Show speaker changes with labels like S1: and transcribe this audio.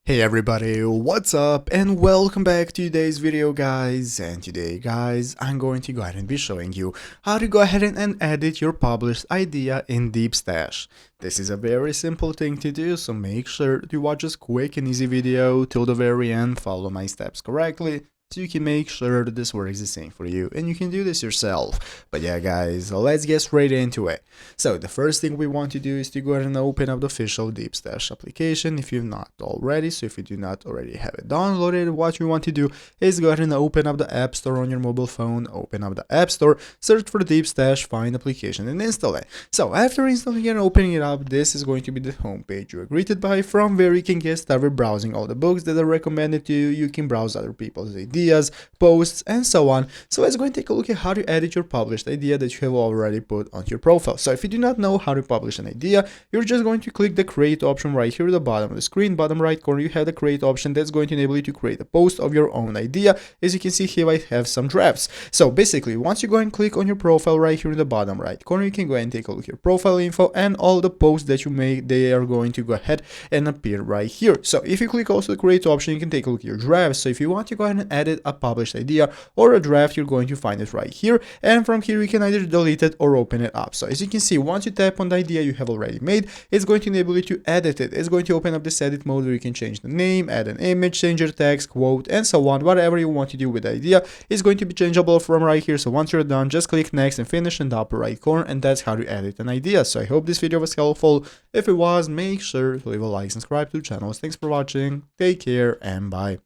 S1: Hey everybody, what's up and welcome back to today's video guys. And today guys, I'm going to go ahead and be showing you how to go ahead and edit your published idea in Deepstash. This is a very simple thing to do, so make sure to watch this quick and easy video till the very end, follow my steps correctly, so you can make sure that this works the same for you and you can do this yourself. But yeah guys, let's get straight into it. So the first thing we want to do is to go ahead and open up the official Deepstash application if you've not already. So if you do not already have it downloaded, what you want to do is go ahead and open up the App Store on your mobile phone, open up the App Store, search for Deepstash, find application and install it. So after installing and opening it up, this is going to be the home page you are greeted by, from where you can get started browsing all the books that are recommended to you. You can browse other people's ideas, posts, and so on. So let's go and take a look at how to edit your published idea that you have already put on your profile. So if you do not know how to publish an idea, you're just going to click the create option right here at the bottom of the screen. Bottom right corner, you have the create option that's going to enable you to create a post of your own idea. As you can see here, I have some drafts. So basically, once you go and click on your profile right here in the bottom right corner, you can go and take a look at your profile info, and all the posts that you make, they are going to go ahead and appear right here. So if you click also the create option, you can take a look at your drafts. So if you want to go ahead and edit a published idea or a draft, you're going to find it right here, and from here you can either delete it or open it up. So as you can see, once you tap on the idea you have already made, it's going to enable you to edit it. It's going to open up this edit mode where you can change the name, add an image, change your text, quote, and so on. Whatever you want to do with the idea is going to be changeable from right here. So once you're done, just click next and finish in the upper right corner, and that's how to edit an idea. So I hope this video was helpful. If it was, make sure to leave a like and subscribe to the channel. Thanks for watching, take care, and bye.